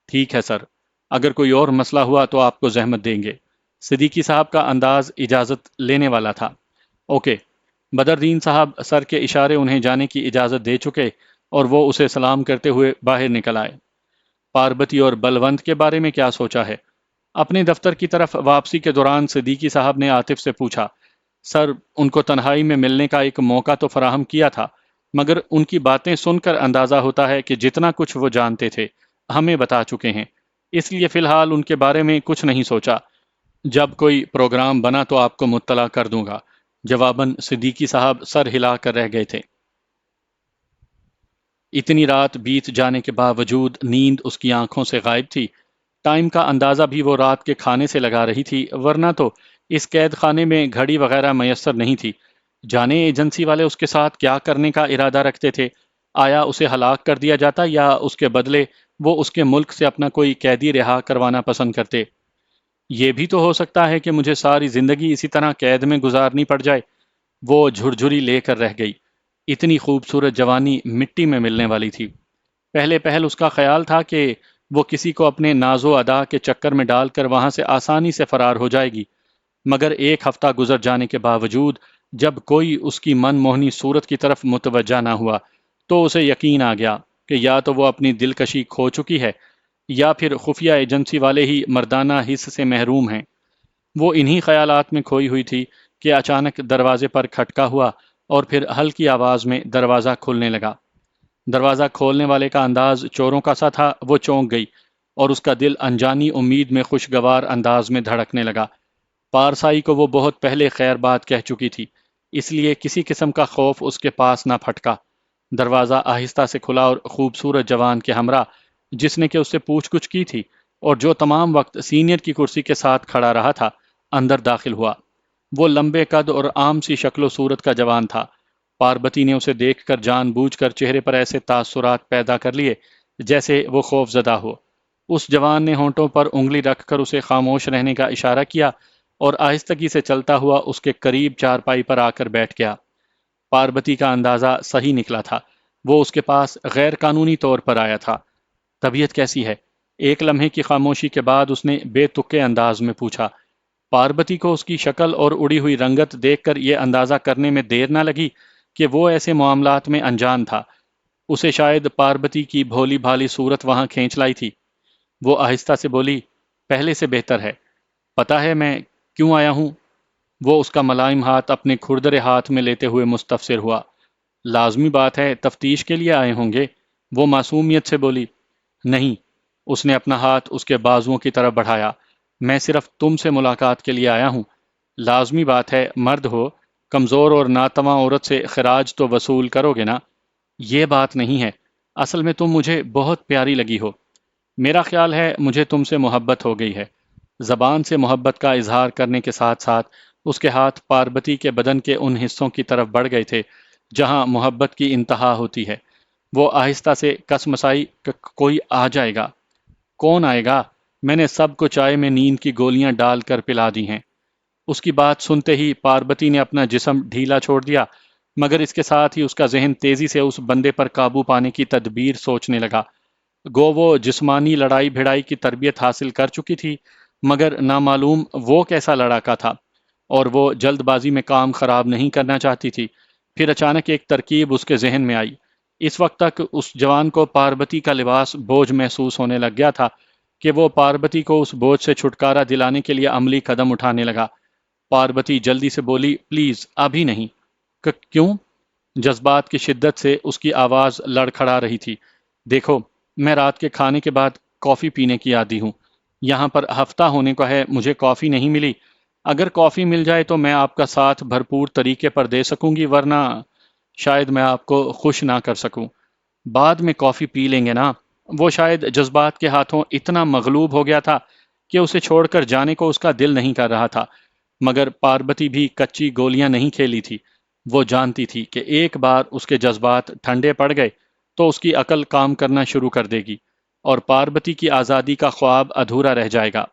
ٹھیک ہے سر، اگر کوئی اور مسئلہ ہوا تو آپ کو زحمت دیں گے۔ صدیقی صاحب کا انداز اجازت لینے والا تھا۔ اوکے۔ بدردین صاحب سر کے اشارے انہیں جانے کی اجازت دے چکے اور وہ اسے سلام کرتے ہوئے باہر نکل آئے۔ پاربتی اور بلونت کے بارے میں کیا سوچا ہے؟ اپنے دفتر کی طرف واپسی کے دوران صدیقی صاحب نے عاطف سے پوچھا۔ سر، ان کو تنہائی میں ملنے کا ایک موقع تو فراہم کیا تھا، مگر ان کی باتیں سن کر اندازہ ہوتا ہے کہ جتنا کچھ وہ جانتے تھے ہمیں بتا چکے ہیں، اس لیے فی الحال ان کے بارے میں کچھ نہیں سوچا۔ جب کوئی پروگرام بنا تو آپ کو مطلع کر دوں گا۔ جواباً صدیقی صاحب سر ہلا کر رہ گئے تھے۔ اتنی رات بیت جانے کے باوجود نیند اس کی آنکھوں سے غائب تھی۔ ٹائم کا اندازہ بھی وہ رات کے کھانے سے لگا رہی تھی، ورنہ تو اس قید خانے میں گھڑی وغیرہ میسر نہیں تھی۔ جانے ایجنسی والے اس کے ساتھ کیا کرنے کا ارادہ رکھتے تھے؟ آیا اسے ہلاک کر دیا جاتا یا اس کے بدلے وہ اس کے ملک سے اپنا کوئی قیدی رہا کروانا پسند کرتے؟ یہ بھی تو ہو سکتا ہے کہ مجھے ساری زندگی اسی طرح قید میں گزارنی پڑ جائے۔ وہ جھرجھری لے کر رہ گئی۔ اتنی خوبصورت جوانی مٹی میں ملنے والی تھی۔ پہلے پہل اس کا خیال تھا کہ وہ کسی کو اپنے ناز و ادا کے چکر میں ڈال کر وہاں سے آسانی سے فرار ہو جائے گی، مگر ایک ہفتہ گزر جانے کے باوجود جب کوئی اس کی من موہنی صورت کی طرف متوجہ نہ ہوا تو اسے یقین آ گیا کہ یا تو وہ اپنی دلکشی کھو چکی ہے یا پھر خفیہ ایجنسی والے ہی مردانہ حص سے محروم ہیں۔ وہ انہی خیالات میں کھوئی ہوئی تھی کہ اچانک دروازے پر کھٹکا ہوا اور پھر ہلکی آواز میں دروازہ کھلنے لگا۔ دروازہ کھولنے والے کا انداز چوروں کا سا تھا۔ وہ چونک گئی اور اس کا دل انجانی امید میں خوشگوار انداز میں دھڑکنے لگا۔ پارسائی کو وہ بہت پہلے خیر بات کہہ چکی تھی، اس لیے کسی قسم کا خوف اس کے پاس نہ پھٹکا۔ دروازہ آہستہ سے کھلا اور خوبصورت جوان کے ہمراہ، جس نے کہ اس سے پوچھ گچھ کی تھی اور جو تمام وقت سینئر کی کرسی کے ساتھ کھڑا رہا تھا، اندر داخل ہوا۔ وہ لمبے قد اور عام سی شکل و صورت کا جوان تھا۔ پاربتی نے اسے دیکھ کر جان بوجھ کر چہرے پر ایسے تاثرات پیدا کر لیے جیسے وہ خوف زدہ ہو۔ اس جوان نے ہونٹوں پر انگلی رکھ کر اسے خاموش رہنے کا اشارہ کیا اور آہستگی سے چلتا ہوا اس کے قریب چارپائی پر آ کر بیٹھ گیا۔ پاربتی کا اندازہ صحیح نکلا تھا، وہ اس کے پاس غیر قانونی طور پر آیا تھا۔ طبیعت کیسی ہے؟ ایک لمحے کی خاموشی کے بعد اس نے بے تکے انداز میں پوچھا۔ پاربتی کو اس کی شکل اور اڑی ہوئی رنگت دیکھ کر یہ اندازہ کرنے میں دیر نہ لگی کہ وہ ایسے معاملات میں انجان تھا۔ اسے شاید پاربتی کی بھولی بھالی صورت وہاں کھینچ لائی تھی۔ وہ آہستہ سے بولی، پہلے سے بہتر ہے۔ پتہ ہے میں کیوں آیا ہوں؟ وہ اس کا ملائم ہاتھ اپنے کھردرے ہاتھ میں لیتے ہوئے مستفسر ہوا۔ لازمی بات ہے، تفتیش کے لیے آئے ہوں گے، وہ معصومیت سے بولی۔ نہیں، اس نے اپنا ہاتھ اس کے بازوؤں کی طرف بڑھایا، میں صرف تم سے ملاقات کے لیے آیا ہوں۔ لازمی بات ہے، مرد ہو، کمزور اور ناتواں عورت سے خراج تو وصول کرو گے نا؟ یہ بات نہیں ہے، اصل میں تم مجھے بہت پیاری لگی ہو۔ میرا خیال ہے مجھے تم سے محبت ہو گئی ہے۔ زبان سے محبت کا اظہار کرنے کے ساتھ ساتھ اس کے ہاتھ پاربتی کے بدن کے ان حصوں کی طرف بڑھ گئے تھے جہاں محبت کی انتہا ہوتی ہے۔ وہ آہستہ سے کسمسائی، کوئی آ جائے گا۔ کون آئے گا؟ میں نے سب کو چائے میں نیند کی گولیاں ڈال کر پلا دی ہیں۔ اس کی بات سنتے ہی پاربتی نے اپنا جسم ڈھیلا چھوڑ دیا، مگر اس کے ساتھ ہی اس کا ذہن تیزی سے اس بندے پر قابو پانے کی تدبیر سوچنے لگا۔ گو وہ جسمانی لڑائی بھڑائی کی تربیت حاصل کر چکی تھی، مگر نامعلوم وہ کیسا لڑاکا تھا، اور وہ جلد بازی میں کام خراب نہیں کرنا چاہتی تھی۔ پھر اچانک ایک ترکیب اس کے ذہن میں آئی۔ اس وقت تک اس جوان کو پاربتی کا لباس بوجھ محسوس ہونے لگ گیا تھا کہ وہ پاربتی کو اس بوجھ سے چھٹکارا دلانے کے لیے عملی قدم اٹھانے لگا۔ پاربتی جلدی سے بولی، پلیز ابھی نہیں۔ کیوں؟ جذبات کی شدت سے اس کی آواز لڑکھڑا رہی تھی۔ دیکھو، میں رات کے کھانے کے بعد کافی پینے کی عادی ہوں۔ یہاں پر ہفتہ ہونے کو ہے مجھے کافی نہیں ملی۔ اگر کافی مل جائے تو میں آپ کا ساتھ بھرپور طریقے پر دے سکوں گی، ورنہ شاید میں آپ کو خوش نہ کر سکوں۔ بعد میں کافی پی لیں گے نا؟ وہ شاید جذبات کے ہاتھوں اتنا مغلوب ہو گیا تھا کہ اسے چھوڑ کر جانے کو اس کا دل نہیں کر رہا تھا، مگر پاربتی بھی کچی گولیاں نہیں کھیلی تھی۔ وہ جانتی تھی کہ ایک بار اس کے جذبات ٹھنڈے پڑ گئے تو اس کی عقل کام کرنا شروع کر دے گی اور پاربتی کی آزادی کا خواب ادھورا رہ جائے گا۔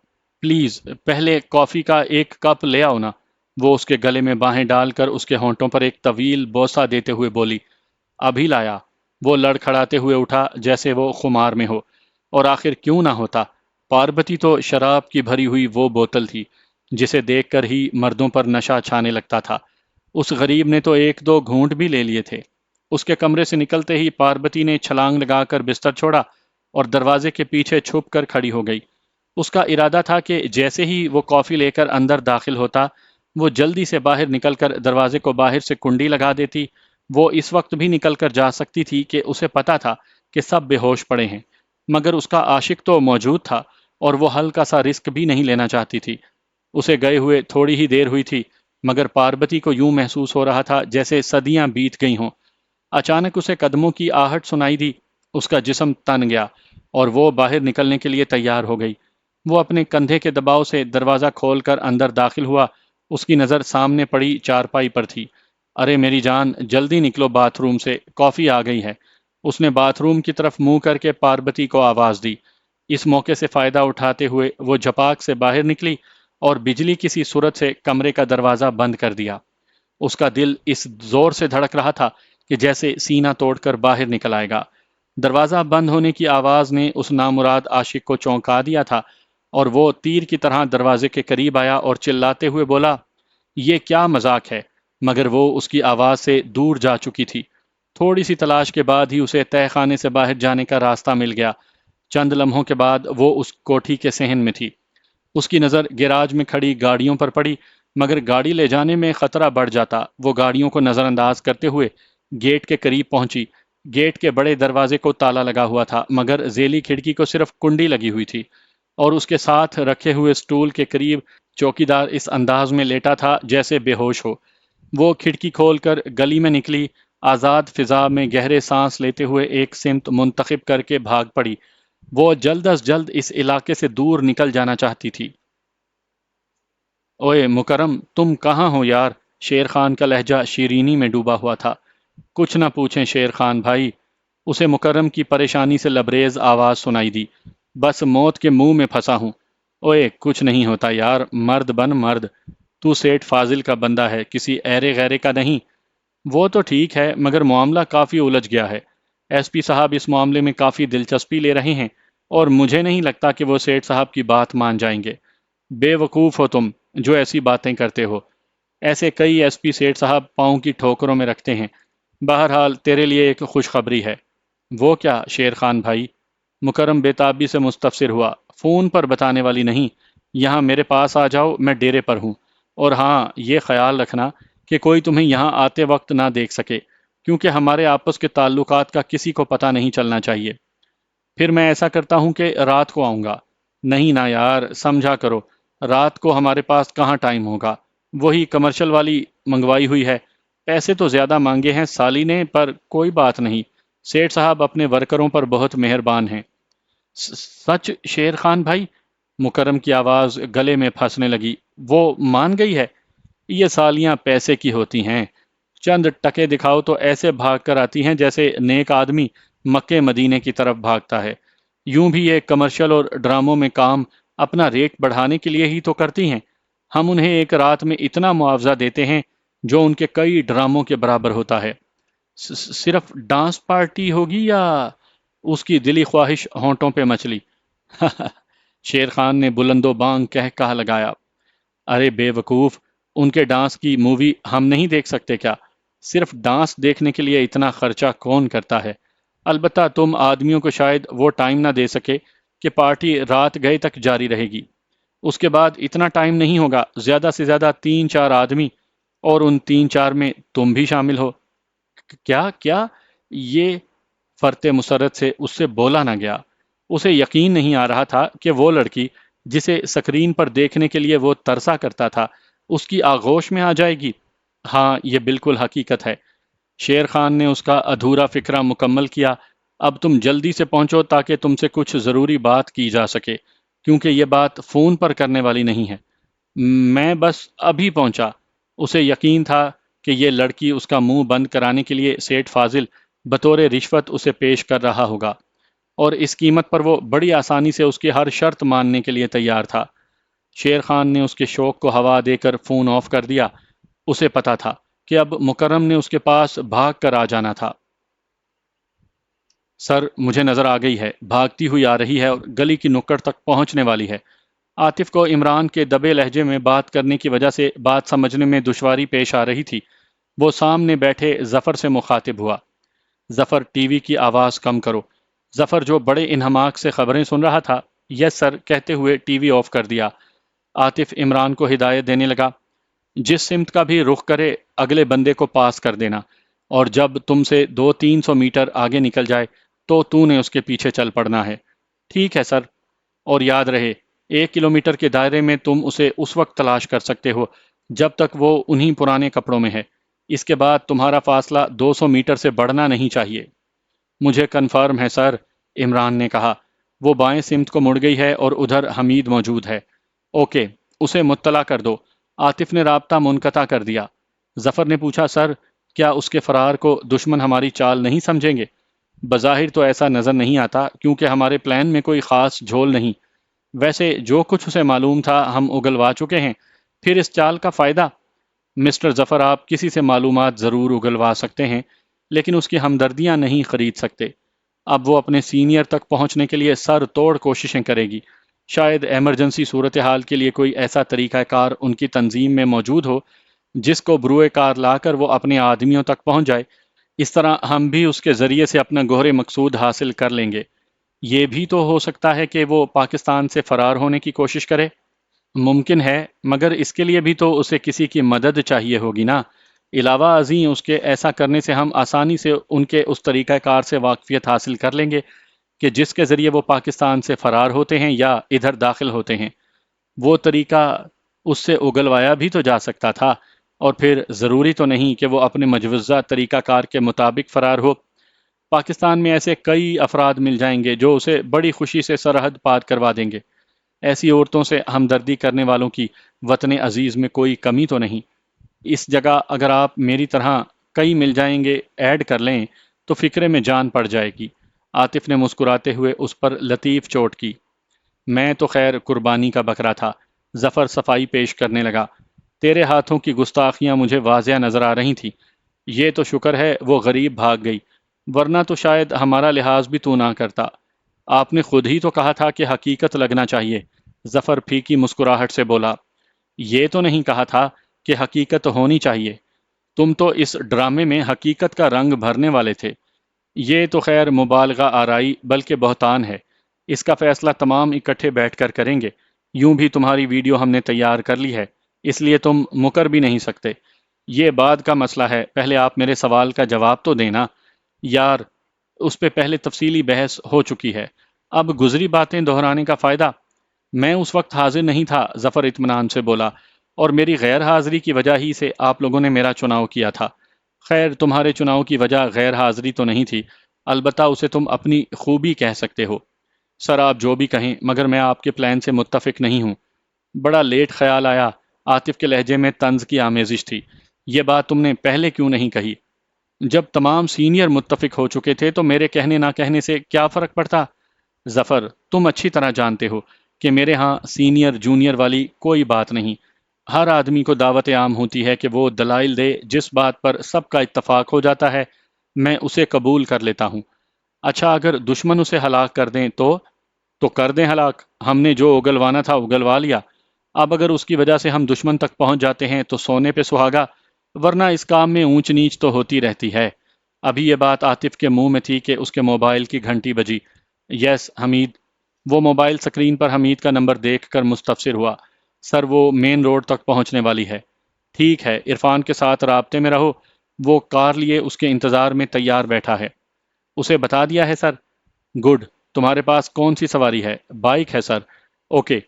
پلیز پہلے کافی کا ایک کپ لے آؤ نا، وہ اس کے گلے میں باہیں ڈال کر اس کے ہونٹوں پر ایک طویل بوسہ دیتے ہوئے بولی۔ ابھی لایا۔ وہ لڑکھڑاتے ہوئے اٹھا جیسے وہ خمار میں ہو، اور آخر کیوں نہ ہوتا؟ پاربتی تو شراب کی بھری ہوئی وہ بوتل تھی جسے دیکھ کر ہی مردوں پر نشہ چھانے لگتا تھا۔ اس غریب نے تو ایک دو گھونٹ بھی لے لیے تھے۔ اس کے کمرے سے نکلتے ہی پاربتی نے چھلانگ لگا کر بستر چھوڑا اور دروازے کے پیچھے چھپ کر کھڑی ہو گئی۔ اس کا ارادہ تھا کہ جیسے ہی وہ کافی لے کر اندر داخل ہوتا، وہ جلدی سے باہر نکل کر دروازے کو باہر سے کنڈی لگا دیتی۔ وہ اس وقت بھی نکل کر جا سکتی تھی کہ اسے پتا تھا کہ سب بے ہوش پڑے ہیں، مگر اس کا عاشق تو موجود تھا اور وہ ہلکا سا رسک بھی نہیں لینا چاہتی تھی۔ اسے گئے ہوئے تھوڑی ہی دیر ہوئی تھی، مگر پاربتی کو یوں محسوس ہو رہا تھا جیسے صدیاں بیت گئی ہوں۔ اچانک اسے قدموں کی آہٹ سنائی دی، اس کا جسم تن گیا اور وہ باہر نکلنے کے لیے تیار ہو گئی۔ وہ اپنے کندھے کے دباؤ سے دروازہ کھول کر اندر داخل ہوا۔ اس کی نظر سامنے پڑی چارپائی پر تھی۔ ارے میری جان، جلدی نکلو باتھ روم سے، کافی آ گئی ہے۔ اس نے باتھ روم کی طرف منہ کر کے پاربتی کو آواز دی۔ اس موقع سے فائدہ اٹھاتے ہوئے وہ جھپاک سے باہر نکلی اور بجلی کسی صورت سے کمرے کا دروازہ بند کر دیا۔ اس کا دل اس زور سے دھڑک رہا تھا کہ جیسے سینہ توڑ کر باہر نکل آئے گا۔ دروازہ بند ہونے کی آواز نے اس نامراد عاشق کو چونکا دیا تھا، اور وہ تیر کی طرح دروازے کے قریب آیا اور چلاتے ہوئے بولا، یہ کیا مذاق ہے؟ مگر وہ اس کی آواز سے دور جا چکی تھی۔ تھوڑی سی تلاش کے بعد ہی اسے تہہ خانے سے باہر جانے کا راستہ مل گیا۔ چند لمحوں کے بعد وہ اس کوٹھی کے صحن میں تھی۔ اس کی نظر گیراج میں کھڑی گاڑیوں پر پڑی، مگر گاڑی لے جانے میں خطرہ بڑھ جاتا۔ وہ گاڑیوں کو نظر انداز کرتے ہوئے گیٹ کے قریب پہنچی۔ گیٹ کے بڑے دروازے کو تالا لگا ہوا تھا، مگر ذیلی کھڑکی کو صرف کنڈی لگی ہوئی تھی، اور اس کے ساتھ رکھے ہوئے سٹول کے قریب چوکیدار اس انداز میں لیٹا تھا جیسے بے ہوش ہو۔ وہ کھڑکی کھول کر گلی میں نکلی، آزاد فضا میں گہرے سانس لیتے ہوئے ایک سمت منتخب کر کے بھاگ پڑی۔ وہ جلد از جلد اس علاقے سے دور نکل جانا چاہتی تھی۔ اوئے مکرم، تم کہاں ہو یار؟ شیر خان کا لہجہ شیرینی میں ڈوبا ہوا تھا۔ کچھ نہ پوچھیں شیر خان بھائی، اسے مکرم کی پریشانی سے لبریز آواز سنائی دی۔ بس موت کے منہ میں پھنسا ہوں۔ اوئے کچھ نہیں ہوتا یار، مرد بن مرد۔ تو سیٹ فاضل کا بندہ ہے، کسی ایرے غیرے کا نہیں۔ وہ تو ٹھیک ہے، مگر معاملہ کافی الجھ گیا ہے۔ ایس پی صاحب اس معاملے میں کافی دلچسپی لے رہے ہیں، اور مجھے نہیں لگتا کہ وہ سیٹ صاحب کی بات مان جائیں گے۔ بے وقوف ہو تم جو ایسی باتیں کرتے ہو۔ ایسے کئی ایس پی سیٹ صاحب پاؤں کی ٹھوکروں میں رکھتے ہیں۔ بہرحال تیرے لیے ایک خوشخبری ہے۔ وہ کیا شیر خان بھائی؟ مکرم بے تابی سے مستفسر ہوا۔ فون پر بتانے والی نہیں، یہاں میرے پاس آ جاؤ، میں ڈیرے پر ہوں۔ اور ہاں، یہ خیال رکھنا کہ کوئی تمہیں یہاں آتے وقت نہ دیکھ سکے، کیونکہ ہمارے آپس کے تعلقات کا کسی کو پتہ نہیں چلنا چاہیے۔ پھر میں ایسا کرتا ہوں کہ رات کو آؤں گا۔ نہیں نا یار، سمجھا کرو، رات کو ہمارے پاس کہاں ٹائم ہوگا۔ وہی کمرشل والی منگوائی ہوئی ہے۔ پیسے تو زیادہ مانگے ہیں سالی نے، پر کوئی بات نہیں، سیٹھ صاحب اپنے ورکروں پر بہت مہربان ہیں۔ سچ شیر خان بھائی؟ مکرم کی آواز گلے میں پھنسنے لگی۔ وہ مان گئی ہے؟ یہ سالیاں پیسے کی ہوتی ہیں، چند ٹکے دکھاؤ تو ایسے بھاگ کر آتی ہیں جیسے نیک آدمی مکے مدینے کی طرف بھاگتا ہے۔ یوں بھی یہ کمرشل اور ڈراموں میں کام اپنا ریٹ بڑھانے کے لیے ہی تو کرتی ہیں۔ ہم انہیں ایک رات میں اتنا معاوضہ دیتے ہیں جو ان کے کئی ڈراموں کے برابر ہوتا ہے۔ صرف ڈانس پارٹی ہوگی یا اس کی دلی خواہش ہونٹوں پہ مچلی؟ شیر خان نے بلند و بانگ کہا لگایا۔ ارے بے وقوف، ان کے ڈانس کی مووی ہم نہیں دیکھ سکتے کیا؟ صرف ڈانس دیکھنے کے لیے اتنا خرچہ کون کرتا ہے؟ البتہ تم آدمیوں کو شاید وہ ٹائم نہ دے سکے کہ پارٹی رات گئے تک جاری رہے گی۔ اس کے بعد اتنا ٹائم نہیں ہوگا، زیادہ سے زیادہ 3 4 آدمی، اور ان 3 4 میں تم بھی شامل ہو۔ کیا کیا؟ یہ فرتے مسرت سے اس سے بولا نہ گیا۔ اسے یقین نہیں آ رہا تھا کہ وہ لڑکی جسے سکرین پر دیکھنے کے لیے وہ ترسا کرتا تھا اس کی آغوش میں آ جائے گی۔ ہاں، یہ بالکل حقیقت ہے۔ شیر خان نے اس کا ادھورا فکرہ مکمل کیا۔ اب تم جلدی سے پہنچو تاکہ تم سے کچھ ضروری بات کی جا سکے، کیونکہ یہ بات فون پر کرنے والی نہیں ہے۔ میں بس ابھی پہنچا۔ اسے یقین تھا کہ یہ لڑکی اس کا منہ بند کرانے کے لیے سیٹھ فاضل بطور رشوت اسے پیش کر رہا ہوگا، اور اس قیمت پر وہ بڑی آسانی سے اس کی ہر شرط ماننے کے لیے تیار تھا۔ شیر خان نے اس کے شوق کو ہوا دے کر فون آف کر دیا۔ اسے پتا تھا کہ اب مکرم نے اس کے پاس بھاگ کر آ جانا تھا۔ سر، مجھے نظر آ گئی ہے، بھاگتی ہوئی آ رہی ہے اور گلی کی نکڑ تک پہنچنے والی ہے۔ عاطف کو عمران کے دبے لہجے میں بات کرنے کی وجہ سے بات سمجھنے میں دشواری پیش آ رہی تھی۔ وہ سامنے بیٹھے ظفر سے مخاطب ہوا۔ ظفر، ٹی وی کی آواز کم کرو۔ ظفر، جو بڑے انہماک سے خبریں سن رہا تھا، یس سر کہتے ہوئے ٹی وی آف کر دیا۔ عاطف عمران کو ہدایت دینے لگا، جس سمت کا بھی رخ کرے اگلے بندے کو پاس کر دینا، اور جب تم سے 200 300 میٹر آگے نکل جائے تو نے اس کے پیچھے چل پڑنا ہے۔ ٹھیک ہے سر۔ اور یاد رہے، 1 کلومیٹر کے دائرے میں تم اسے اس وقت تلاش کر سکتے ہو جب تک وہ انہی پرانے کپڑوں میں ہے۔ اس کے بعد تمہارا فاصلہ 200 میٹر سے بڑھنا نہیں چاہیے۔ مجھے کنفرم ہے سر، عمران نے کہا۔ وہ بائیں سمت کو مڑ گئی ہے اور ادھر حمید موجود ہے۔ اوکے، اسے مطلع کر دو۔ عاطف نے رابطہ منقطع کر دیا۔ ظفر نے پوچھا، سر کیا اس کے فرار کو دشمن ہماری چال نہیں سمجھیں گے؟ بظاہر تو ایسا نظر نہیں آتا، کیونکہ ہمارے پلان میں کوئی خاص جھول نہیں۔ ویسے جو کچھ اسے معلوم تھا ہم اگلوا چکے ہیں، پھر اس چال کا فائدہ؟ مسٹر ظفر، آپ کسی سے معلومات ضرور اگلوا سکتے ہیں، لیکن اس کی ہمدردیاں نہیں خرید سکتے۔ اب وہ اپنے سینئر تک پہنچنے کے لیے سر توڑ کوششیں کرے گی۔ شاید ایمرجنسی صورتحال کے لیے کوئی ایسا طریقہ کار ان کی تنظیم میں موجود ہو جس کو بروئے کار لا کر وہ اپنے آدمیوں تک پہنچ جائے۔ اس طرح ہم بھی اس کے ذریعے سے اپنا گوہر مقصود حاصل کر لیں گے۔ یہ بھی تو ہو سکتا ہے کہ وہ پاکستان سے فرار ہونے کی کوشش کرے۔ ممکن ہے، مگر اس کے لیے بھی تو اسے کسی کی مدد چاہیے ہوگی نا۔ علاوہ ازیں اس کے ایسا کرنے سے ہم آسانی سے ان کے اس طریقہ کار سے واقفیت حاصل کر لیں گے کہ جس کے ذریعے وہ پاکستان سے فرار ہوتے ہیں یا ادھر داخل ہوتے ہیں۔ وہ طریقہ اس سے اگلوایا بھی تو جا سکتا تھا، اور پھر ضروری تو نہیں کہ وہ اپنے مجوزہ طریقہ کار کے مطابق فرار ہو۔ پاکستان میں ایسے کئی افراد مل جائیں گے جو اسے بڑی خوشی سے سرحد پار کروا دیں گے۔ ایسی عورتوں سے ہمدردی کرنے والوں کی وطن عزیز میں کوئی کمی تو نہیں۔ اس جگہ اگر آپ میری طرح کئی مل جائیں گے، ایڈ کر لیں تو فکرے میں جان پڑ جائے گی۔ عاطف نے مسکراتے ہوئے اس پر لطیف چوٹ کی۔ میں تو خیر قربانی کا بکرا تھا۔ ظفر صفائی پیش کرنے لگا۔ تیرے ہاتھوں کی گستاخیاں مجھے واضح نظر آ رہی تھیں۔ یہ تو شکر ہے وہ غریب بھاگ گئی، ورنہ تو شاید ہمارا لحاظ بھی تو نہ کرتا۔ آپ نے خود ہی تو کہا تھا کہ حقیقت لگنا چاہیے۔ ظفر پھیکی مسکراہٹ سے بولا۔ یہ تو نہیں کہا تھا کہ حقیقت ہونی چاہیے۔ تم تو اس ڈرامے میں حقیقت کا رنگ بھرنے والے تھے۔ یہ تو خیر مبالغہ آرائی بلکہ بہتان ہے۔ اس کا فیصلہ تمام اکٹھے بیٹھ کر کریں گے۔ یوں بھی تمہاری ویڈیو ہم نے تیار کر لی ہے، اس لیے تم مکر بھی نہیں سکتے۔ یہ بعد کا مسئلہ ہے، پہلے آپ میرے سوال کا جواب تو دینا۔ یار، اس پہ پہلے تفصیلی بحث ہو چکی ہے، اب گزری باتیں دہرانے کا فائدہ؟ میں اس وقت حاضر نہیں تھا، ظفر اطمینان سے بولا، اور میری غیر حاضری کی وجہ ہی سے آپ لوگوں نے میرا چناؤ کیا تھا۔ خیر تمہارے چناؤ کی وجہ غیر حاضری تو نہیں تھی، البتہ اسے تم اپنی خوبی کہہ سکتے ہو۔ سر آپ جو بھی کہیں، مگر میں آپ کے پلان سے متفق نہیں ہوں۔ بڑا لیٹ خیال آیا۔ عاطف کے لہجے میں طنز کی آمیزش تھی۔ یہ بات تم نے پہلے کیوں نہیں کہی؟ جب تمام سینئر متفق ہو چکے تھے تو میرے کہنے نہ کہنے سے کیا فرق پڑتا؟ ظفر، تم اچھی طرح جانتے ہو کہ میرے ہاں سینئر جونیئر والی کوئی بات نہیں۔ ہر آدمی کو دعوت عام ہوتی ہے کہ وہ دلائل دے، جس بات پر سب کا اتفاق ہو جاتا ہے میں اسے قبول کر لیتا ہوں۔ اچھا اگر دشمن اسے ہلاک کر دیں تو کر دیں ہلاک، ہم نے جو اگلوانا تھا اگلوا لیا۔ اب اگر اس کی وجہ سے ہم دشمن تک پہنچ جاتے ہیں تو سونے پہ سہاگا، ورنہ اس کام میں اونچ نیچ تو ہوتی رہتی ہے۔ ابھی یہ بات عاطف کے منہ میں تھی کہ اس کے موبائل کی گھنٹی بجی۔ یس حمید۔ وہ موبائل سکرین پر حمید کا نمبر دیکھ کر مستفسر ہوا۔ سر وہ مین روڈ تک پہنچنے والی ہے۔ ٹھیک ہے، عرفان کے ساتھ رابطے میں رہو، وہ کار لیے اس کے انتظار میں تیار بیٹھا ہے۔ اسے بتا دیا ہے سر؟ گڈ۔ تمہارے پاس کون سی سواری ہے؟ بائک ہے سر۔ اوکے،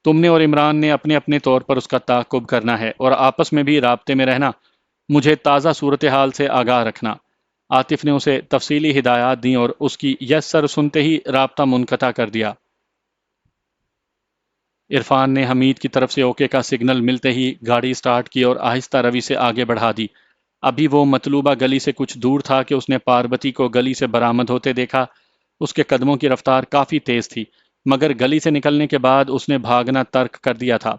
تم نے اور عمران نے اپنے اپنے طور پر اس کا تعاقب کرنا ہے اور آپس میں بھی رابطے میں رہنا، مجھے تازہ صورتحال سے آگاہ رکھنا۔ عاطف نے اسے تفصیلی ہدایات دیں اور اس کی یس سر سنتے ہی رابطہ منقطع کر دیا۔ عرفان نے حمید کی طرف سے اوکے کا سگنل ملتے ہی گاڑی سٹارٹ کی اور آہستہ روی سے آگے بڑھا دی۔ ابھی وہ مطلوبہ گلی سے کچھ دور تھا کہ اس نے پاربتی کو گلی سے برآمد ہوتے دیکھا۔ اس کے قدموں کی رفتار کافی تیز تھی، مگر گلی سے نکلنے کے بعد اس نے بھاگنا ترک کر دیا تھا۔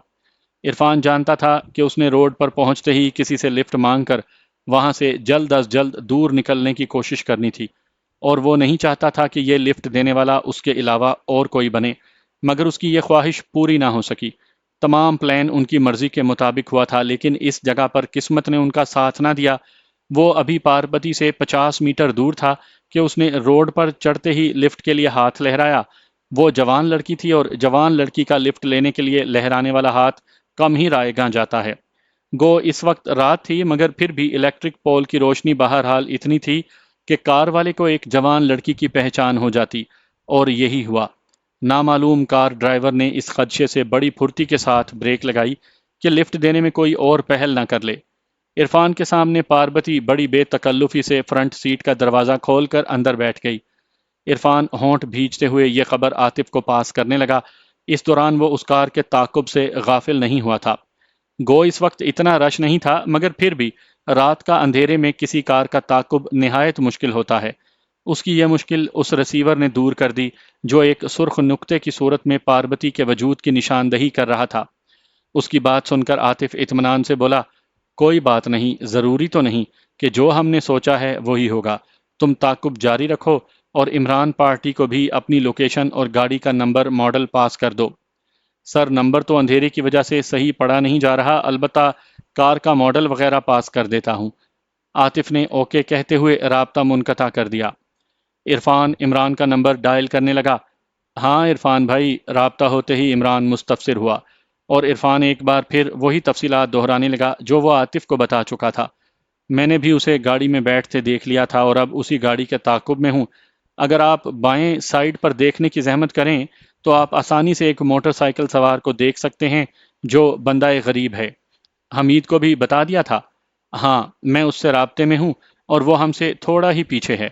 عرفان جانتا تھا کہ اس نے روڈ پر پہنچتے ہی کسی سے لفٹ مانگ کر وہاں سے جلد از جلد دور نکلنے کی کوشش کرنی تھی، اور وہ نہیں چاہتا تھا کہ یہ لفٹ دینے والا اس کے علاوہ اور کوئی بنے، مگر اس کی یہ خواہش پوری نہ ہو سکی۔ تمام پلان ان کی مرضی کے مطابق ہوا تھا، لیکن اس جگہ پر قسمت نے ان کا ساتھ نہ دیا۔ وہ ابھی پاربتی سے 50 میٹر دور تھا کہ اس نے روڈ پر چڑھتے ہی لفٹ کے لیے ہاتھ لہرایا۔ وہ جوان لڑکی تھی اور جوان لڑکی کا لفٹ لینے کے لیے لہرانے والا ہاتھ کم ہی رائے گاں جاتا ہے۔ گو اس وقت رات تھی، مگر پھر بھی الیکٹرک پول کی روشنی بہرحال اتنی تھی کہ کار والے کو ایک جوان لڑکی کی پہچان ہو جاتی، اور یہی ہوا۔ نامعلوم کار ڈرائیور نے اس خدشے سے بڑی پھرتی کے ساتھ بریک لگائی کہ لفٹ دینے میں کوئی اور پہل نہ کر لے۔ عرفان کے سامنے پاربتی بڑی بے تکلفی سے فرنٹ سیٹ کا دروازہ کھول کر اندر بیٹھ گئی۔ عرفان ہونٹ بھیجتے ہوئے یہ خبر عاطف کو پاس کرنے لگا۔ اس دوران وہ اس کار کے تعاقب سے غافل نہیں ہوا تھا۔ گو اس وقت اتنا رش نہیں تھا، مگر پھر بھی رات کا اندھیرے میں کسی کار کا تعاقب نہایت مشکل ہوتا ہے۔ اس کی یہ مشکل اس رسیور نے دور کر دی جو ایک سرخ نقطے کی صورت میں پاربتی کے وجود کی نشاندہی کر رہا تھا۔ اس کی بات سن کر عاطف اطمینان سے بولا، کوئی بات نہیں، ضروری تو نہیں کہ جو ہم نے سوچا ہے وہی ہوگا۔ تم تعاقب جاری رکھو اور عمران پارٹی کو بھی اپنی لوکیشن اور گاڑی کا نمبر ماڈل پاس کر دو۔ سر نمبر تو اندھیرے کی وجہ سے صحیح پڑا نہیں جا رہا، البتہ کار کا ماڈل وغیرہ پاس کر دیتا ہوں۔ عاطف نے اوکے کہتے ہوئے رابطہ منقطع کر دیا۔ عرفان عمران کا نمبر ڈائل کرنے لگا۔ ہاں عرفان بھائی، رابطہ ہوتے ہی عمران مستفسر ہوا، اور عرفان ایک بار پھر وہی تفصیلات دہرانے لگا جو وہ عاطف کو بتا چکا تھا۔ میں نے بھی اسے گاڑی میں بیٹھتے دیکھ لیا تھا اور اب اسی گاڑی کے تعاقب میں ہوں۔ اگر آپ بائیں سائیڈ پر دیکھنے کی زحمت کریں تو آپ آسانی سے ایک موٹر سائیکل سوار کو دیکھ سکتے ہیں جو بندہ غریب ہے۔ حمید کو بھی بتا دیا تھا؟ ہاں، میں اس سے رابطے میں ہوں اور وہ ہم سے تھوڑا ہی پیچھے ہے۔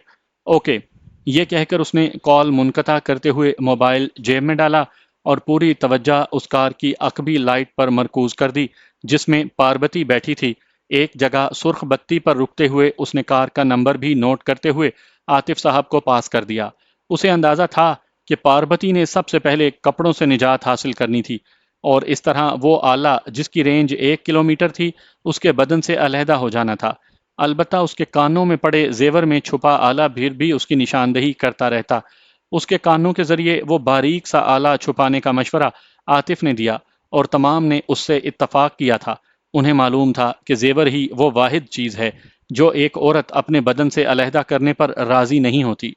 اوکے۔ یہ کہہ کر اس نے کال منقطع کرتے ہوئے موبائل جیب میں ڈالا اور پوری توجہ اس کار کی عقبی لائٹ پر مرکوز کر دی جس میں پاربتی بیٹھی تھی ایک جگہ سرخ بتی پر رکتے ہوئے اس نے کار کا نمبر بھی نوٹ کرتے ہوئے عاطف صاحب کو پاس کر دیا۔ اسے اندازہ تھا کہ پاربتی نے سب سے پہلے کپڑوں سے نجات حاصل کرنی تھی، اور اس طرح وہ آلہ جس کی رینج 1 کلومیٹر تھی اس کے بدن سے علیحدہ ہو جانا تھا۔ البتہ اس کے کانوں میں پڑے زیور میں چھپا آلہ پھر بھی اس کی نشاندہی کرتا رہتا۔ اس کے کانوں کے ذریعے وہ باریک سا آلہ چھپانے کا مشورہ عاطف نے دیا، اور تمام نے اس سے اتفاق کیا تھا۔ انہیں معلوم تھا کہ زیور ہی وہ واحد چیز ہے جو ایک عورت اپنے بدن سے علیحدہ کرنے پر راضی نہیں ہوتی۔